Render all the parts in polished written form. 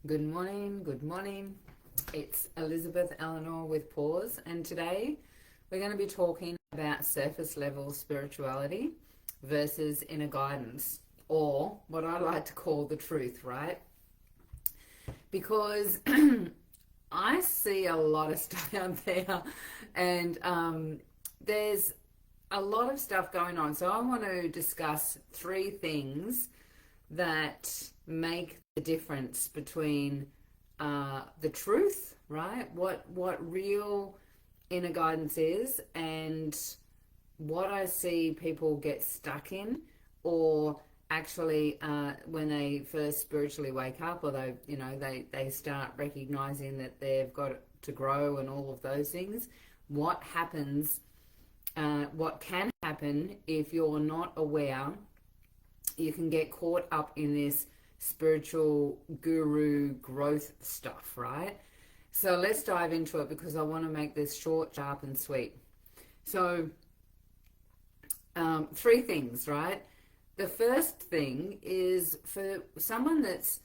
Good morning, good morning. It's Elizabeth Elenor with Pause, and today we're going to be talking about surface level spirituality versus inner guidance, or what I like to call the truth, right? Because I see a lot of stuff out there, and there's a lot of stuff going on. So I want to discuss three things that make the difference between the truth, right? What real inner guidance is, and what I see people get stuck in, or actually when they first spiritually wake up, or they start recognizing that they've got to grow and all of those things. What happens? What can happen if you're not aware? You can get caught up in this spiritual guru growth stuff, right? So let's dive into it because I want to make this short, sharp, and sweet. So, three things, right? The first thing is for someone that's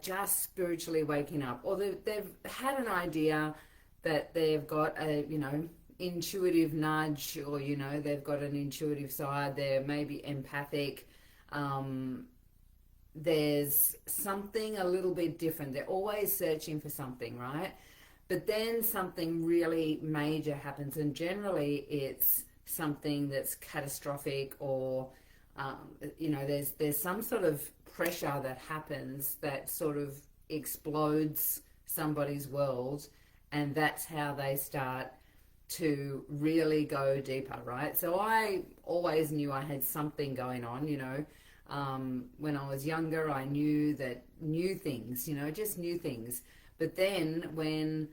just spiritually waking up, or they've had an idea that they've got a, intuitive nudge, or, they've got an intuitive side, they're maybe empathic. There's something a little bit different. They're always searching for something, right? But then something really major happens, and generally it's something that's catastrophic, or there's some sort of pressure that happens that sort of explodes somebody's world, and that's how they start to really go deeper, right? So I always knew I had something going on, when I was younger. I knew that new things, just new things. But then when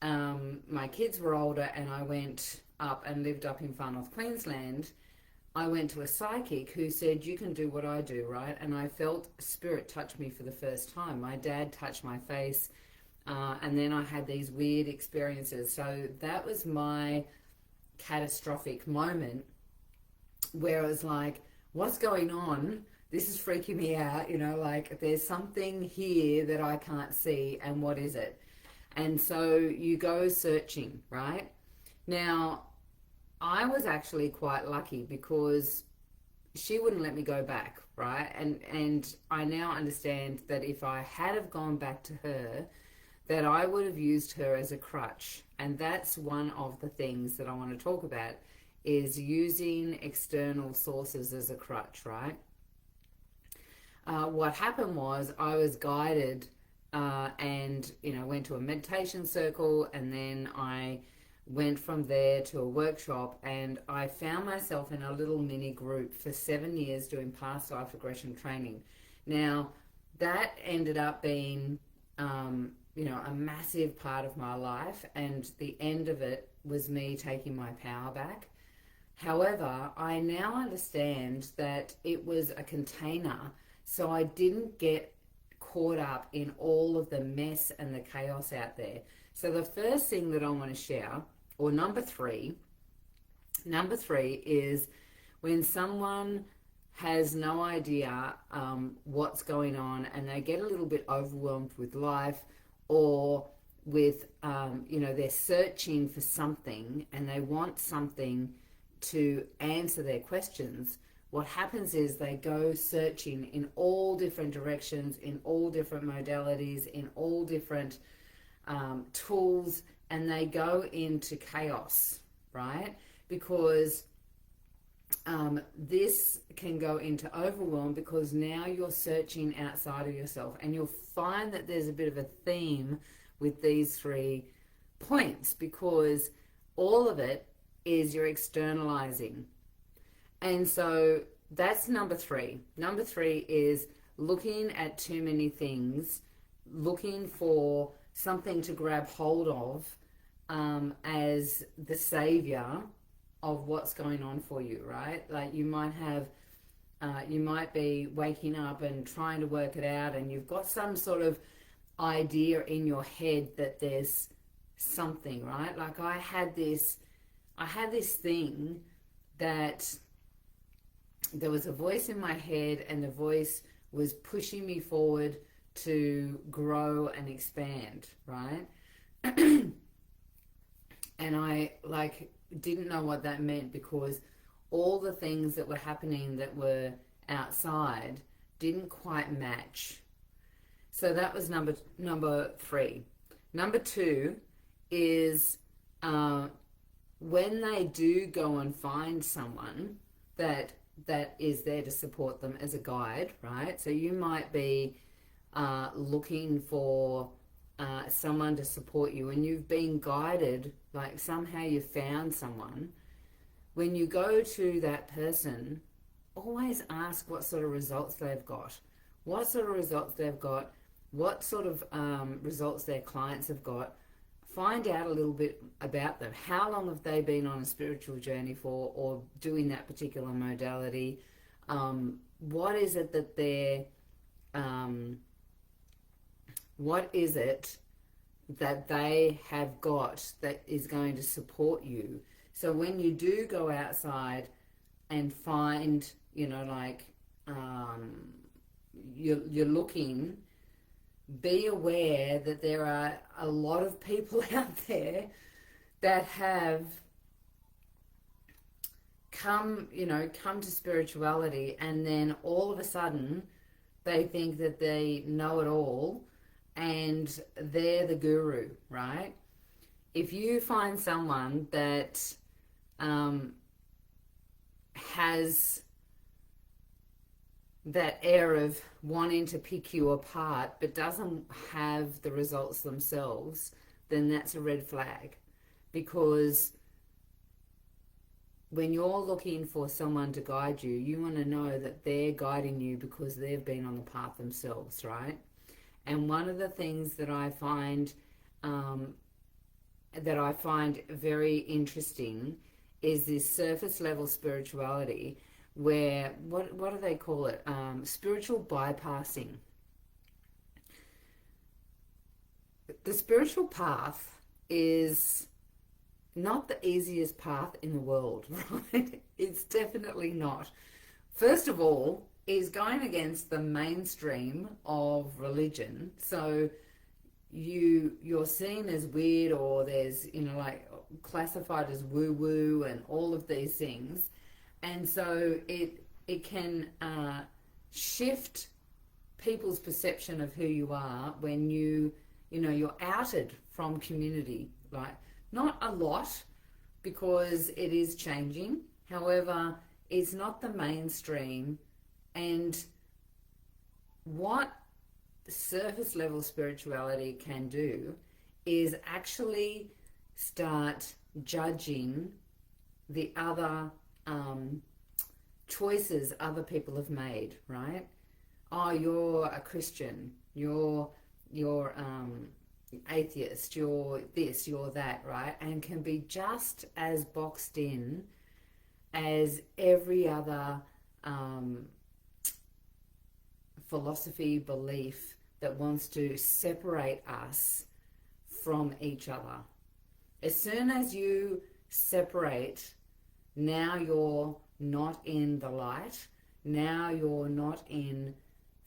my kids were older and I went up and lived up in Far North Queensland, I went to a psychic who said, you can do what I do, right? And I felt spirit touch me for the first time. My dad touched my face, and then I had these weird experiences. So that was my catastrophic moment where I was like, what's going on? This is freaking me out, like there's something here that I can't see, and what is it? And so you go searching, right? Now, I was actually quite lucky because she wouldn't let me go back, right? And I now understand that if I had have gone back to her, that I would have used her as a crutch. And that's one of the things that I want to talk about, is using external sources as a crutch, right? What happened was I was guided and, went to a meditation circle, and then I went from there to a workshop, and I found myself in a little mini group for 7 years doing past life regression training. Now, that ended up being, a massive part of my life, and the end of it was me taking my power back. However, I now understand that it was a container, so I didn't get caught up in all of the mess and the chaos out there. So the first thing that I want to share, or number three is when someone has no idea what's going on, and they get a little bit overwhelmed with life, or with, they're searching for something and they want something to answer their questions. What happens is they go searching in all different directions, in all different modalities, in all different tools, and they go into chaos, right? Because this can go into overwhelm, because now you're searching outside of yourself, and you'll find that there's a bit of a theme with these 3 points, because all of it is you're externalizing. And so that's number 3. Number 3 is looking at too many things, looking for something to grab hold of as the savior of what's going on for you, right? Like you might be waking up and trying to work it out, and you've got some sort of idea in your head that there's something, right? Like I had this thing that there was a voice in my head, and the voice was pushing me forward to grow and expand, right? And I didn't know what that meant, because all the things that were happening that were outside didn't quite match. So that was number 3. Number 2 is when they do go and find someone that is there to support them as a guide, right? So you might be looking for someone to support you, and you've been guided, like somehow you found someone. When you go to that person, always ask what sort of results they've got, what sort of results they've got, what sort of results their clients have got. Find out a little bit about them. How long have they been on a spiritual journey for, or doing that particular modality? What is it that they're what is it that they have got that is going to support you? So when you do go outside and find, you're looking, be aware that there are a lot of people out there that have come to spirituality, and then all of a sudden they think that they know it all and they're the guru, right? If you find someone that has that air of wanting to pick you apart but doesn't have the results themselves, then that's a red flag. Because when you're looking for someone to guide you, you want to know that they're guiding you because they've been on the path themselves, right? And one of the things that I find very interesting is this surface level spirituality, where what do they call it? Spiritual bypassing. The spiritual path is not the easiest path in the world, right? It's definitely not. First of all, is going against the mainstream of religion. So you're seen as weird, or there's classified as woo-woo and all of these things. And so it can shift people's perception of who you are when you're outed from community. Like, not a lot, because it is changing. However, it's not the mainstream. And what surface level spirituality can do is actually start judging the other choices other people have made, right? Oh, you're a Christian, you're atheist, you're this, you're that, right? And can be just as boxed in as every other philosophy, belief that wants to separate us from each other. As soon as you separate, now you're not in the light, now you're not in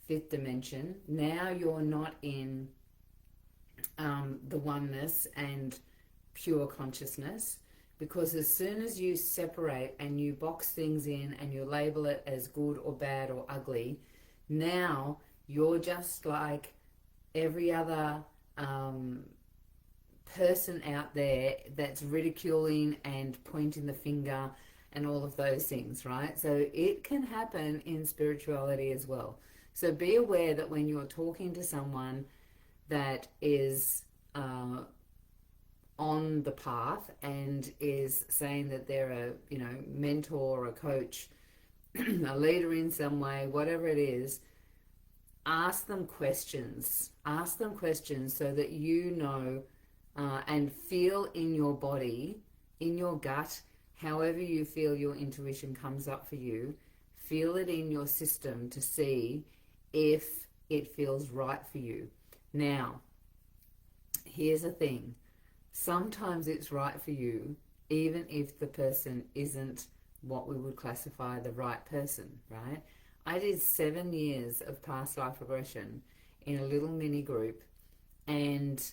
fifth dimension, now you're not in the oneness and pure consciousness. Because as soon as you separate and you box things in and you label it as good or bad or ugly, now you're just like every other person out there that's ridiculing and pointing the finger and all of those things, right? So it can happen in spirituality as well. So be aware that when you're talking to someone that is on the path and is saying that they're a mentor or a coach, a leader in some way, whatever it is, ask them questions. Ask them questions so that you know and feel in your body, in your gut, however you feel your intuition comes up for you, feel it in your system to see if it feels right for you. Now, here's the thing. Sometimes it's right for you, even if the person isn't what we would classify the right person, right? I did 7 years of past life regression in a little mini group, and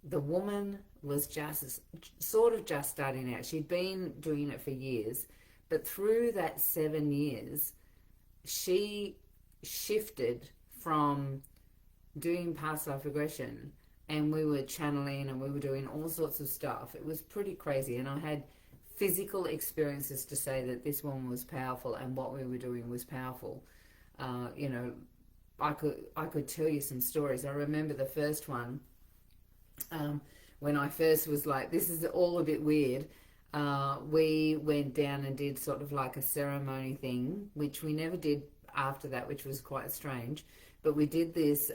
the woman was just sort of just starting out. She'd been doing it for years, but through that 7 years, she shifted from doing past life regression, and we were channeling and we were doing all sorts of stuff. It was pretty crazy, and I had physical experiences to say that this woman was powerful and what we were doing was powerful. You know, I could tell you some stories. I remember the first one, when I first was like, this is all a bit weird. We went down and did sort of like a ceremony thing, which we never did after that, which was quite strange. But we did this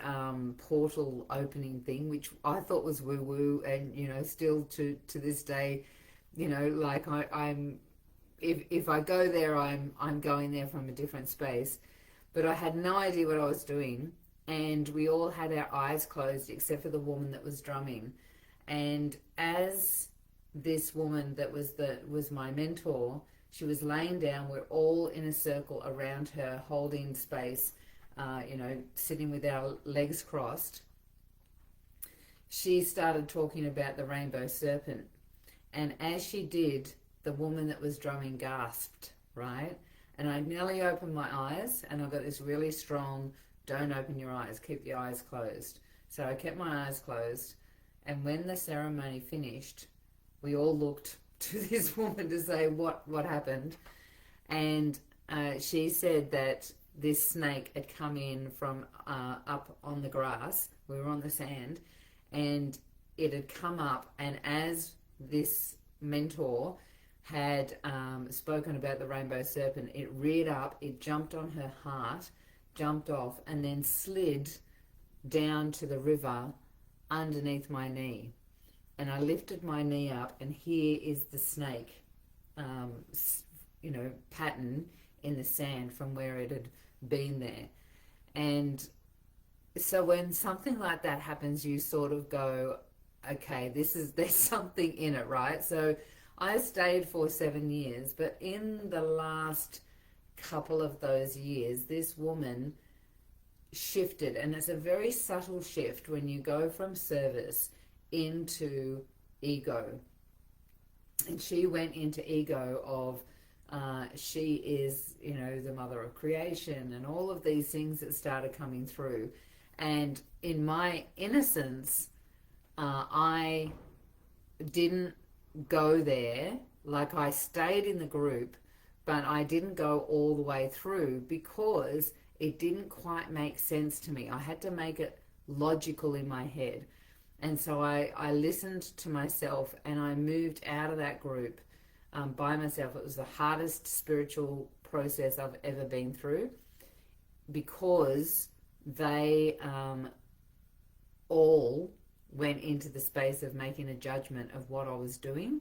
portal opening thing, which I thought was woo-woo, and, you know, still to this day, you know, like I'm if I go there, I'm going there from a different space. But I had no idea what I was doing, and we all had our eyes closed except for the woman that was drumming. And as this woman that was my mentor, she was laying down, we're all in a circle around her, holding space, you know, sitting with our legs crossed. She started talking about the rainbow serpent. And as she did, the woman that was drumming gasped, right? And I nearly opened my eyes, and I got this really strong, don't open your eyes, keep your eyes closed. So I kept my eyes closed. And when the ceremony finished, we all looked to this woman to say what happened. And she said that this snake had come in from up on the grass. We were on the sand, and it had come up, and as this mentor had spoken about the rainbow serpent, it reared up, it jumped on her heart, jumped off, and then slid down to the river underneath my knee. And I lifted my knee up, and here is the snake, you know, pattern in the sand from where it had been there. And so when something like that happens, you sort of go, okay, there's something in it, right? So I stayed for 7 years, but in the last couple of those years, this woman shifted, and it's a very subtle shift when you go from service into ego. And she went into ego of she is, you know, the mother of creation, and all of these things that started coming through. And in my innocence, I didn't go there. Like, I stayed in the group, but I didn't go all the way through because it didn't quite make sense to me. I had to make it logical in my head. And so I listened to myself, and I moved out of that group by myself. It was the hardest spiritual process I've ever been through, because they all went into the space of making a judgment of what I was doing.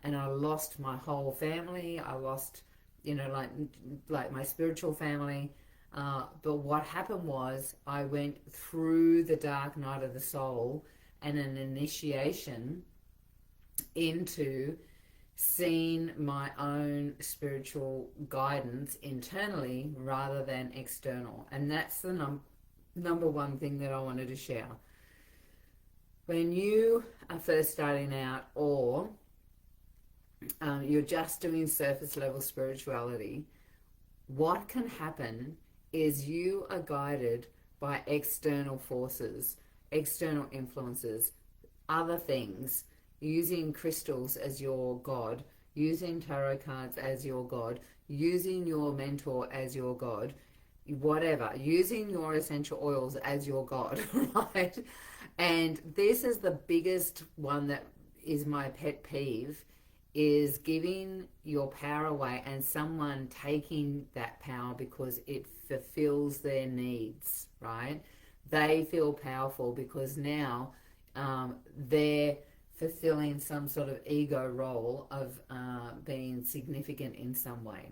And I lost my whole family. I lost, you know, like my spiritual family. But what happened was I went through the dark night of the soul and an initiation into seeing my own spiritual guidance internally rather than external. And that's the number one thing that I wanted to share. When you are first starting out, or you're just doing surface level spirituality, what can happen is you are guided by external forces, external influences, other things, using crystals as your god, using tarot cards as your god, using your mentor as your god, whatever, using your essential oils as your god, right? And this is the biggest one that is my pet peeve, is giving your power away and someone taking that power because it fulfills their needs, right? They feel powerful because now they're fulfilling some sort of ego role of being significant in some way.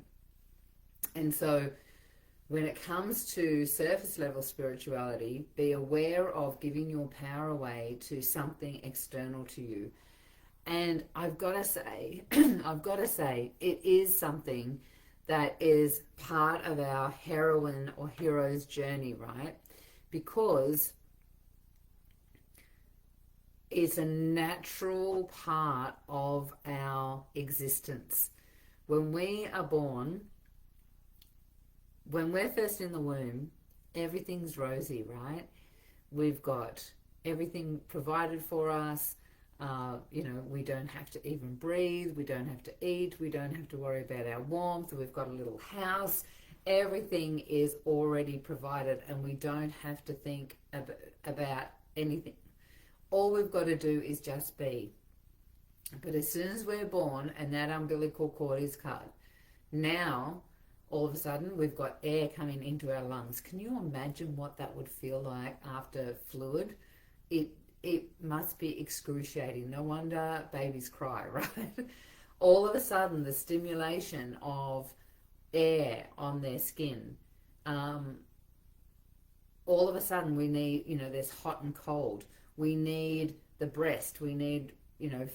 And so when it comes to surface level spirituality, be aware of giving your power away to something external to you. And I've got to say, it is something that is part of our heroine or hero's journey, right? Because It's a natural part of our existence. When we are born, when we're first in the womb, everything's rosy, right? We've got everything provided for us. We don't have to even breathe. We don't have to eat. We don't have to worry about our warmth. We've got a little house. Everything is already provided, and we don't have to think about anything. All we've got to do is just be. But as soon as we're born and that umbilical cord is cut, now all of a sudden we've got air coming into our lungs. Can you imagine what that would feel like after fluid? It must be excruciating. No wonder babies cry, right? All of a sudden the stimulation of air on their skin, all of a sudden we need, there's hot and cold. We need the breast. We need,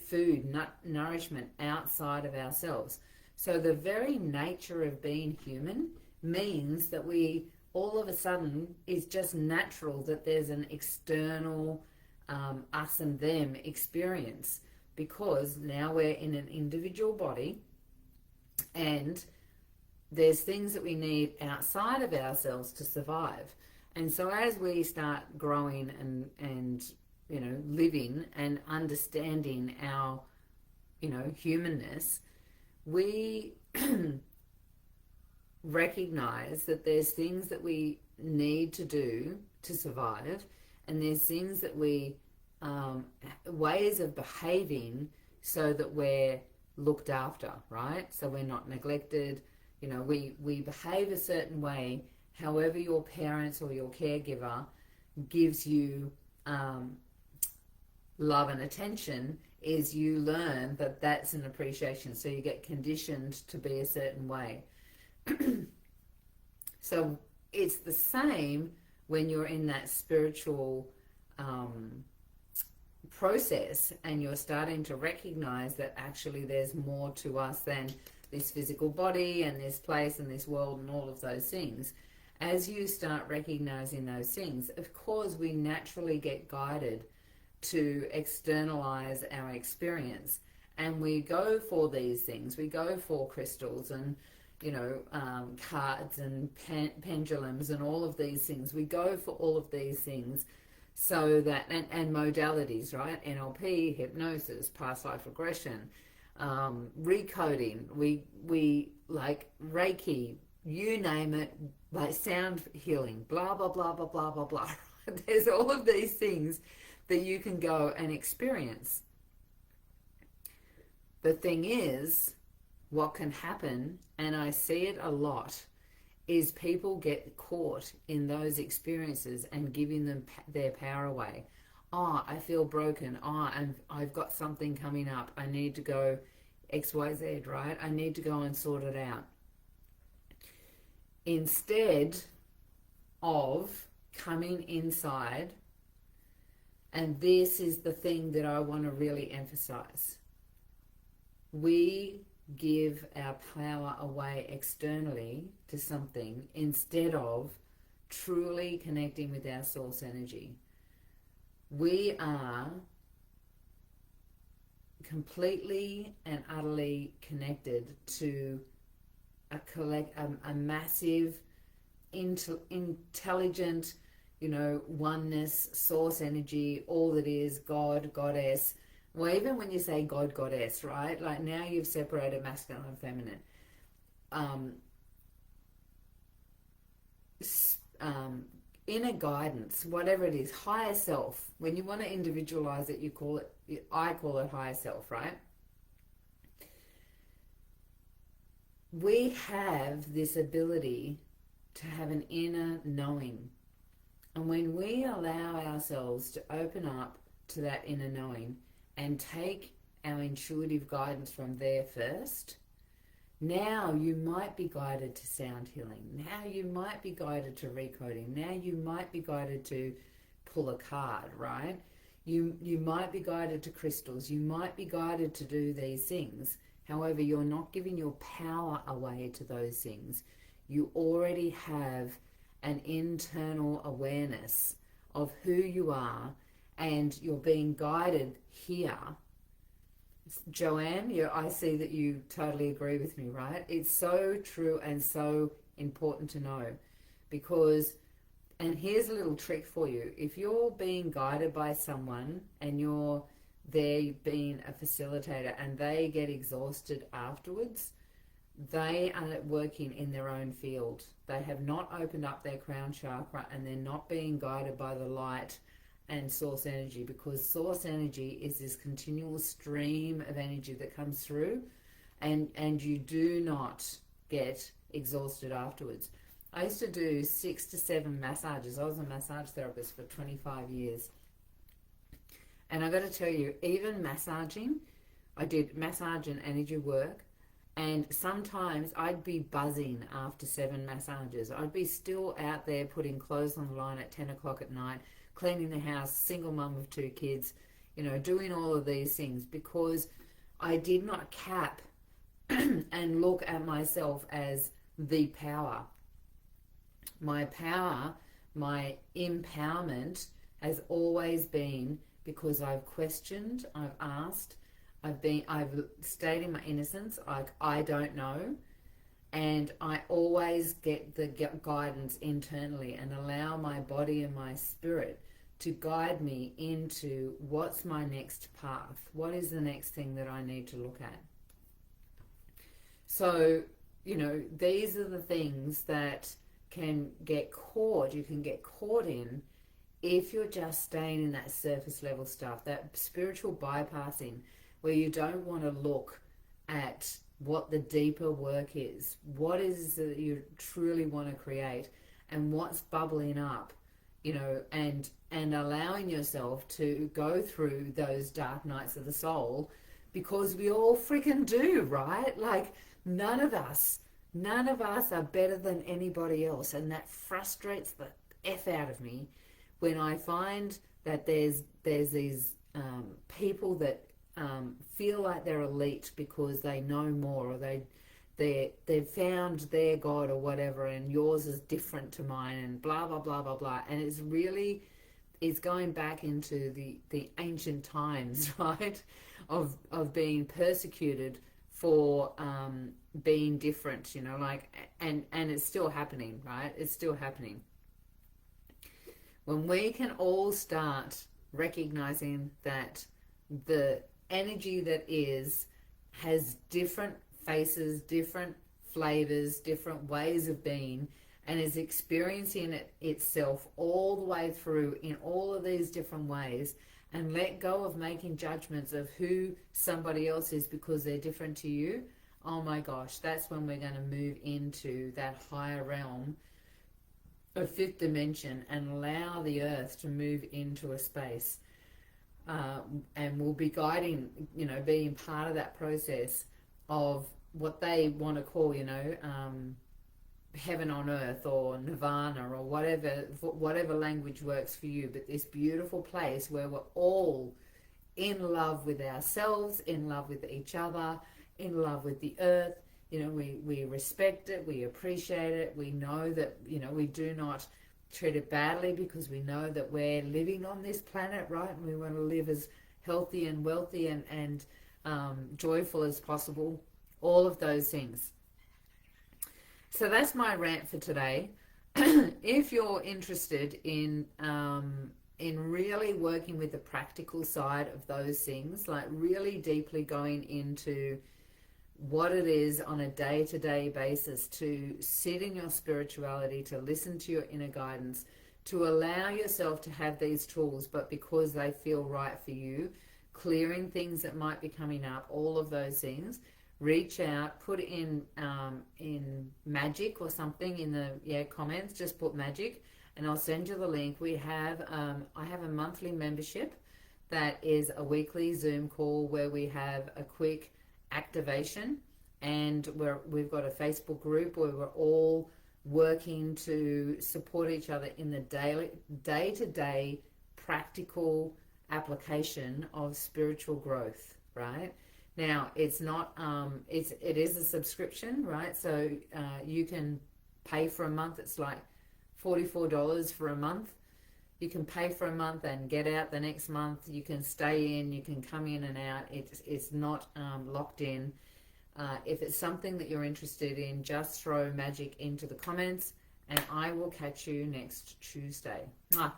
food, nourishment outside of ourselves. So the very nature of being human means that we, all of a sudden, is just natural that there's an external us and them experience, because now we're in an individual body and there's things that we need outside of ourselves to survive. And so as we start growing and living and understanding our, humanness, we recognize that there's things that we need to do to survive, and there's things that we, ways of behaving so that we're looked after, right? So we're not neglected. We behave a certain way, however your parents or your caregiver gives you love and attention, is you learn that that's an appreciation. So you get conditioned to be a certain way. So it's the same when you're in that spiritual process and you're starting to recognize that actually there's more to us than this physical body and this place and this world and all of those things. As you start recognizing those things, of course we naturally get guided to externalize our experience, and we go for these things. We go for crystals and cards and pendulums and all of these things. We go for all of these things so that, and modalities, right? NLP, hypnosis, past life regression, recoding, we like Reiki, you name it, like sound healing, blah, blah, blah, blah, blah, blah, blah. There's all of these things that you can go and experience. The thing is, what can happen, and I see it a lot, is people get caught in those experiences and giving them their power away. Oh, I feel broken. Oh, and I've got something coming up. I need to go XYZ, right? I need to go and sort it out. Instead of coming inside, and this is the thing that I want to really emphasize. We give our power away externally to something instead of truly connecting with our source energy. We are completely and utterly connected to a massive, intelligent, oneness, source energy, all that is, God, Goddess. Well, even when you say God, Goddess, right? Like now you've separated masculine and feminine. Inner guidance, whatever it is, higher self. When you want to individualize it, I call it higher self, right? We have this ability to have an inner knowing. And when we allow ourselves to open up to that inner knowing and take our intuitive guidance from there first, now you might be guided to sound healing. Now you might be guided to recoding. Now you might be guided to pull a card, right? You might be guided to crystals. You might be guided to do these things. However, you're not giving your power away to those things. You already have an internal awareness of who you are and you're being guided here. Joanne, I see that you totally agree with me, right? It's so true and so important to know, because, and here's a little trick for you. If you're being guided by someone and you're there being a facilitator and they get exhausted afterwards, they are working in their own field. They have not opened up their crown chakra, and they're not being guided by the light and source energy, because source energy is this continual stream of energy that comes through, and you do not get exhausted afterwards. I used to do 6 to 7 massages. I was a massage therapist for 25 years. And I got to tell you, even massaging, I did massage and energy work, and sometimes I'd be buzzing after 7 massages. I'd be still out there putting clothes on the line at 10 o'clock at night, cleaning the house, single mum of 2 kids, doing all of these things, because I did not cap and look at myself as the power. My power, my empowerment has always been because I've questioned, I've asked, I've stayed in my innocence, like I don't know, and I always get the guidance internally and allow my body and my spirit to guide me into what's my next path, what is the next thing that I need to look at. So, these are the things that can get caught, you can get caught in if you're just staying in that surface level stuff, that spiritual bypassing, where you don't want to look at what the deeper work is, what is that you truly want to create, and what's bubbling up, and allowing yourself to go through those dark nights of the soul, because we all freaking do, right? Like none of us are better than anybody else, and that frustrates the F out of me when I find that there's these people that feel like they're elite because they know more, or they've found their God or whatever, and yours is different to mine, and blah blah blah blah blah. And it's going back into the ancient times, right, of being persecuted for being different, and it's still happening, right? It's still happening. When we can all start recognizing that the energy that has different faces, different flavors, different ways of being, and is experiencing it itself all the way through in all of these different ways, and let go of making judgments of who somebody else is because they're different to you, oh my gosh, that's when we're going to move into that higher realm of 5th dimension and allow the earth to move into a space. And we'll be guiding, being part of that process of what they want to call, heaven on earth, or nirvana, or whatever language works for you. But this beautiful place where we're all in love with ourselves, in love with each other, in love with the earth. We respect it, we appreciate it, we know that, we do not treat it badly, because we know that we're living on this planet, right? And we want to live as healthy and wealthy and joyful as possible, all of those things. So that's my rant for today. If you're interested in really working with the practical side of those things, like really deeply going into what it is on a day-to-day basis to sit in your spirituality, to listen to your inner guidance, to allow yourself to have these tools, but because they feel right for you, clearing things that might be coming up, all of those things, reach out, put in magic or something in the comments, just put magic, and I'll send you the link. We have I have a monthly membership that is a weekly Zoom call where we have a quick activation, and we've got a Facebook group where we're all working to support each other in the day-to-day practical application of spiritual growth, right? Now, it's not it is a subscription, right? So you can pay for a month. It's like $44 for a month. You can pay for a month and get out the next month. You can stay in, you can come in and out. It's not locked in. If it's something that you're interested in, just throw magic into the comments, and I will catch you next Tuesday. Mwah.